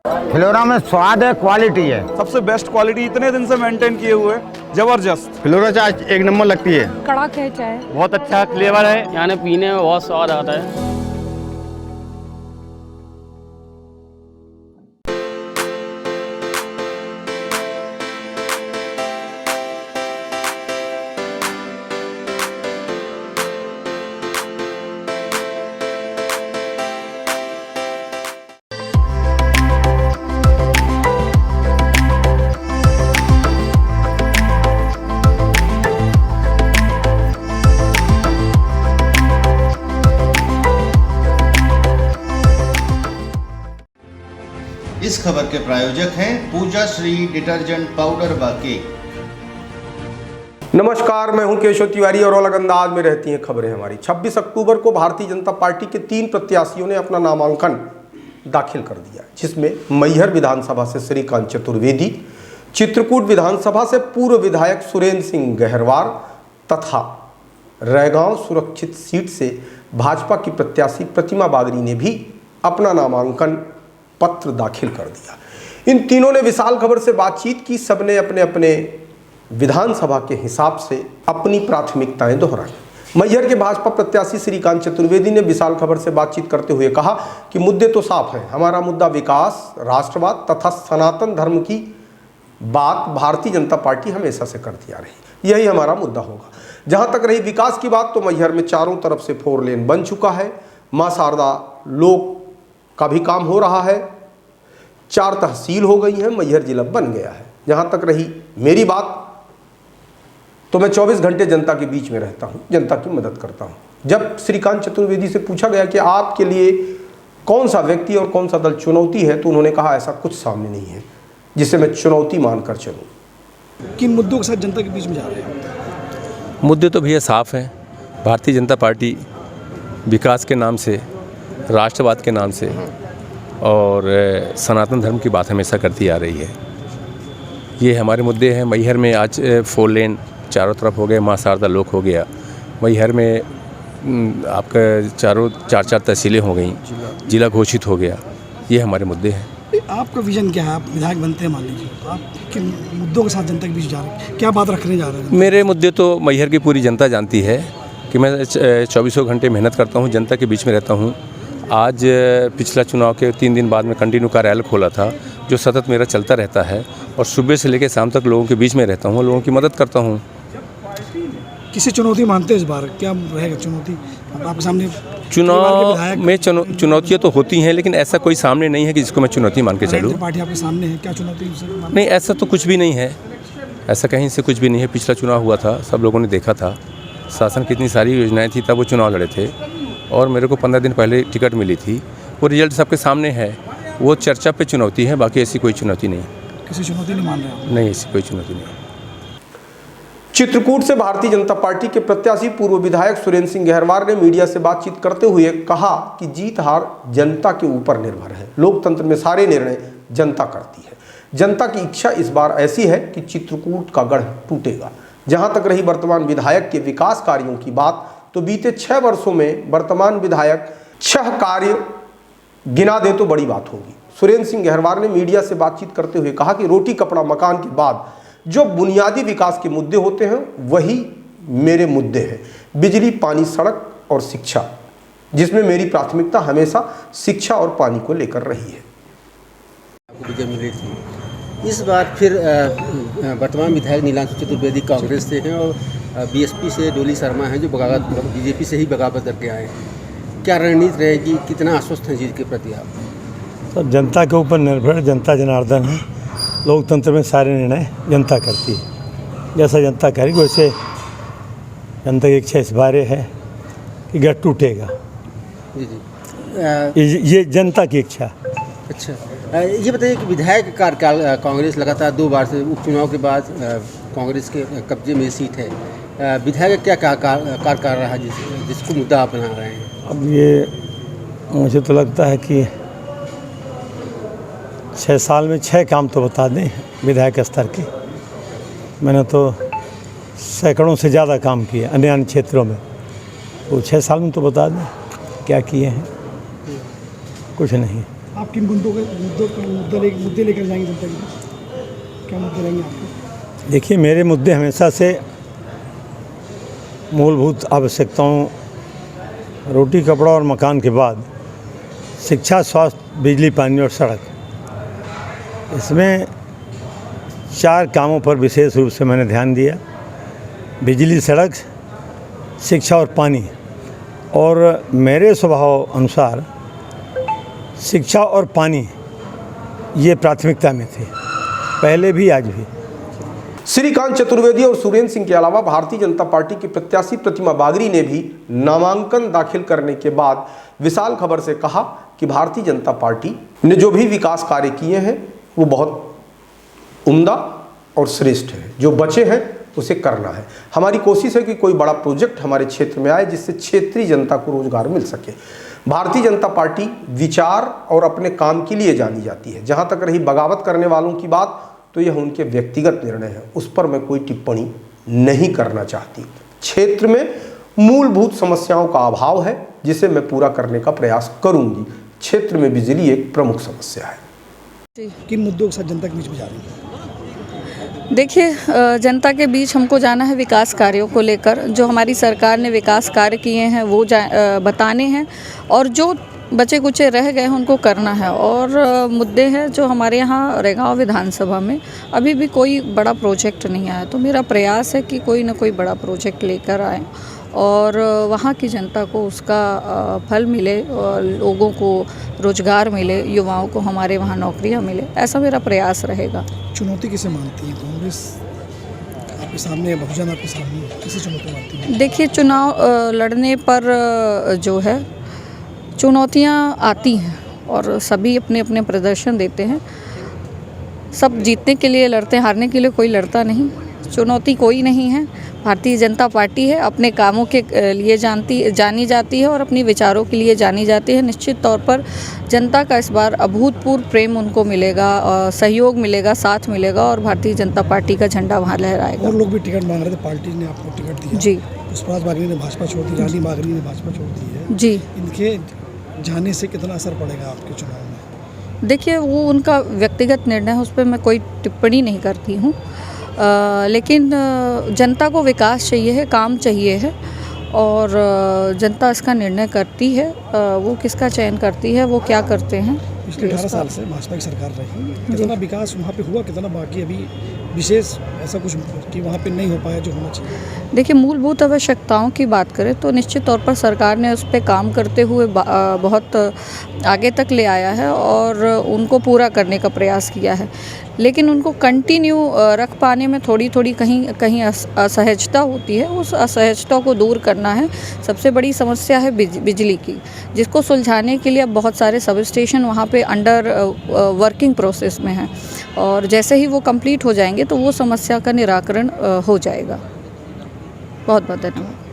Flora में स्वाद है, क्वालिटी है, सबसे बेस्ट क्वालिटी इतने दिन से मेंटेन किए हुए, जबरदस्त। फ्लोरा चाय एक नंबर लगती है, कड़क है चाय, बहुत अच्छा फ्लेवर है, यानी पीने में बहुत स्वाद आता है। इस खबर के प्रायोजक हैं पूजा श्री डिटर्जेंट पाउडर व केक। नमस्कार, मैं हूं केशव तिवारी और अलग अंदाज में रहती हैं खबरें हमारी। 26 अक्टूबर को भारतीय जनता पार्टी के 3 प्रत्याशियों ने अपना नामांकन दाखिल कर दिया, जिसमें मैहर विधानसभा से श्रीकांत चतुर्वेदी, चित्रकूट विधानसभा से पूर्व विधायक सुरेंद्र सिंह गहरवार तथा रैगांव सुरक्षित सीट से भाजपा की प्रत्याशी प्रतिमा बागरी ने भी अपना नामांकन पत्र दाखिल कर दिया। इन तीनों ने विशाल खबर से बातचीत की। सबने अपने अपने विधानसभा के हिसाब से अपनी प्राथमिकताएं दोहराई। मैहर के भाजपा प्रत्याशी श्रीकांत चतुर्वेदी ने विशाल खबर से बातचीत करते हुए कहा कि मुद्दे तो साफ हैं। हमारा मुद्दा विकास, राष्ट्रवाद तथा सनातन धर्म की बात भारतीय जनता पार्टी हमेशा से करती आ रही, यही हमारा मुद्दा होगा। जहां तक रही विकास की बात, तो मैहर में चारों तरफ से 4 लेन बन चुका है। मां शारदा लोक का भी काम हो रहा है। 4 तहसील हो गई हैं, मैहर जिला बन गया है। जहां तक रही मेरी बात, तो मैं 24 घंटे जनता के बीच में रहता हूं, जनता की मदद करता हूं। जब श्रीकांत चतुर्वेदी से पूछा गया कि आपके लिए कौन सा व्यक्ति और कौन सा दल चुनौती है, तो उन्होंने कहा ऐसा कुछ सामने नहीं है जिसे मैं चुनौती मानकर चलूं। किन मुद्दों के साथ जनता के बीच में जा रहे हैं? मुद्दे तो भैया साफ हैं। भारतीय जनता पार्टी विकास के नाम से, राष्ट्रवाद के नाम से और सनातन धर्म की बात हमेशा करती आ रही है। ये हमारे मुद्दे हैं। मैहर में आज 4 लेन चारों तरफ हो गए, मां शारदा लोक हो गया। मैहर में आपका 4 तहसीलें हो गई, जिला घोषित हो गया। ये हमारे मुद्दे हैं। आपका विजन क्या है? आप विधायक बनते हैं मान लीजिए, तो आप किन मुद्दों के साथ जनता के बीच जा रहे हैं? क्या बात रखने जा रहे हैं? मेरे मुद्दे तो मैहर की पूरी जनता जानती है कि मैं 24 घंटे मेहनत करता हूँ, जनता के बीच में रहता हूँ। आज पिछला चुनाव के 3 दिन बाद में कंटिन्यू कार्यालय खोला था, जो सतत मेरा चलता रहता है और सुबह से लेकर शाम तक लोगों के बीच में रहता हूँ, लोगों की मदद करता हूँ। किसी चुनौती मानते हैं इस बार? क्या रहेगा चुनौती आपके सामने? चुनाव में चुनौतियाँ तो होती हैं, लेकिन ऐसा कोई सामने नहीं है कि जिसको मैं चुनौती मान के चलूँ। पार्टी आपके सामने है, क्या चुनौती? नहीं, ऐसा तो कुछ भी नहीं है, ऐसा कहीं से कुछ भी नहीं है। पिछला चुनाव हुआ था, सब लोगों ने देखा था, शासन की इतनी सारी योजनाएँ थी, तब वो चुनाव लड़े थे और मेरे को 15 दिन पहले टिकट मिली थी। वो रिजल्ट सबके सामने है। वो चर्चा पे चुनौती है, बाकी ऐसी कोई चुनौती नहीं। किसी चुनौती नहीं मान रहे? नहीं, ऐसी कोई चुनौती नहीं। चित्रकूट से भारतीय जनता पार्टी के प्रत्याशी पूर्व विधायक सुरेंद्र सिंह गहरवार ने मीडिया से बातचीत करते हुए कहा कि जीत हार जनता के ऊपर निर्भर है। लोकतंत्र में सारे निर्णय जनता करती है। जनता की इच्छा इस बार ऐसी है कि चित्रकूट का गढ़ टूटेगा। जहां तक रही वर्तमान विधायक के विकास कार्यों की बात, तो बीते 6 वर्षों में वर्तमान विधायक 6 कार्य गिना दे तो बड़ी बात होगी। सुरेंद्र सिंह गहरवार ने मीडिया से बातचीत करते हुए कहा कि रोटी कपड़ा मकान के बाद जो बुनियादी विकास के मुद्दे होते हैं, वही मेरे मुद्दे हैं। बिजली, पानी, सड़क और शिक्षा, जिसमें मेरी प्राथमिकता हमेशा शिक्षा और पानी को लेकर रही है। विजय मिली थी। इस बार फिर वर्तमान विधायक नीलांशु चतुर्वेदी कांग्रेस से हैं और बीएसपी से डोली शर्मा हैं, जो बगावत बीजेपी से ही बगावत करके आए हैं। क्या रणनीति रहेगी? कितना आश्वस्त हैं जीत के प्रति आप? तो जनता के ऊपर निर्भर, जनता जनार्दन है। लोकतंत्र में सारे निर्णय जनता करती है। जैसा जनता करेगी वैसे जनता की इच्छा इस बारे है कि गढ़ टूटेगा। जी ये जनता की इच्छा। अच्छा, ये बताइए कि विधायक कार्यकाल कांग्रेस लगातार 2 बार से उपचुनाव के बाद कांग्रेस के कब्जे में सीट है। विधायक क्या कार्यकाल रहा जिसको मुद्दा आप बना रहे हैं? अब ये मुझे तो लगता है कि 6 साल में 6 काम तो बता दें विधायक स्तर के। मैंने तो सैकड़ों से ज़्यादा काम किए अन्य अन्य क्षेत्रों में, तो 6 साल में तो बता दें क्या किए हैं। कुछ नहीं। आप किन मुद्दे लेकर जाएंगे जनता के बीच? क्या मुद्दे रहेंगे आपके? देखिए, मेरे मुद्दे हमेशा से मूलभूत आवश्यकताओं, रोटी कपड़ा और मकान के बाद शिक्षा, स्वास्थ्य, बिजली, पानी और सड़क, इसमें 4 कामों पर विशेष रूप से मैंने ध्यान दिया। बिजली, सड़क, शिक्षा और पानी। और मेरे स्वभाव अनुसार शिक्षा और पानी ये प्राथमिकता में थे, पहले भी आज भी। श्रीकांत चतुर्वेदी और सुरेंद्र सिंह के अलावा भारतीय जनता पार्टी की प्रत्याशी प्रतिमा बागरी ने भी नामांकन दाखिल करने के बाद विशाल खबर से कहा कि भारतीय जनता पार्टी ने जो भी विकास कार्य किए हैं वो बहुत उम्दा और श्रेष्ठ है। जो बचे हैं उसे करना है। हमारी कोशिश है कि कोई बड़ा प्रोजेक्ट हमारे क्षेत्र में आए जिससे क्षेत्रीय जनता को रोजगार मिल सके। भारतीय जनता पार्टी विचार और अपने काम के लिए जानी जाती है। जहां तक रही बगावत करने वालों की बात, तो यह उनके व्यक्तिगत निर्णय है, उस पर मैं कोई टिप्पणी नहीं करना चाहती। क्षेत्र में मूलभूत समस्याओं का अभाव है जिसे मैं पूरा करने का प्रयास करूंगी। क्षेत्र में बिजली एक प्रमुख समस्या है। किन मुद्दों के साथ जनता के बीच में जा रही है? देखिए, जनता के बीच हमको जाना है विकास कार्यों को लेकर। जो हमारी सरकार ने विकास कार्य किए हैं वो बताने हैं, और जो बचे कुचे रह गए हैं उनको करना है। और मुद्दे हैं जो हमारे यहाँ रेगांव विधानसभा में अभी भी कोई बड़ा प्रोजेक्ट नहीं आया, तो मेरा प्रयास है कि कोई ना कोई बड़ा प्रोजेक्ट लेकर आए और वहाँ की जनता को उसका फल मिले, और लोगों को रोजगार मिले, युवाओं को हमारे वहाँ नौकरियाँ मिले। ऐसा मेरा प्रयास रहेगा। चुनौती किसे मानती है कांग्रेस आपके सामने, बहुजन आपके सामने, किसे चुनौती मानती है? देखिए, चुनाव लड़ने पर जो है चुनौतियाँ आती हैं और सभी अपने अपने प्रदर्शन देते हैं। सब जीतने के लिए लड़ते हैं, हारने के लिए कोई लड़ता नहीं। चुनौती कोई नहीं है। भारतीय जनता पार्टी है, अपने कामों के लिए जानी जाती है और अपनी विचारों के लिए जानी जाती है। निश्चित तौर पर जनता का इस बार अभूतपूर्व प्रेम उनको मिलेगा, सहयोग मिलेगा, साथ मिलेगा, और भारतीय जनता पार्टी का झंडा वहाँ लहराएगा। और लोग भी टिकट मांग रहे थे, पार्टी ने आपको टिकट दिया। जी। पुष्पराज बागरी ने भाजपा छोड़ दी, रानी बागरी ने भाजपा छोड़ दी है। जी। इनके जाने से कितना असर पड़ेगा आपके चुनाव में? देखिए, वो उनका व्यक्तिगत निर्णय है, उस पर मैं कोई टिप्पणी नहीं करती हूँ। लेकिन जनता को विकास चाहिए है, काम चाहिए है, और जनता इसका निर्णय करती है। वो किसका चयन करती है, वो क्या करते हैं। पिछले 18 साल से भाजपा की सरकार रही, कितना विकास वहाँ पे हुआ, कितना बाकी अभी विशेष ऐसा कुछ कि वहाँ पे नहीं हो पाया जो होना चाहिए? देखिए, मूलभूत आवश्यकताओं की बात करें तो निश्चित तौर पर सरकार ने उस पर काम करते हुए बहुत आगे तक ले आया है और उनको पूरा करने का प्रयास किया है। लेकिन उनको कंटिन्यू रख पाने में थोड़ी कहीं असहजता होती है। उस असहजता को दूर करना है। सबसे बड़ी समस्या है बिजली की, जिसको सुलझाने के लिए अब बहुत सारे सब स्टेशन वहाँ पे अंडर वर्किंग प्रोसेस में हैं, और जैसे ही वो कंप्लीट हो जाएंगे तो वो समस्या का निराकरण हो जाएगा। बहुत बहुत धन्यवाद।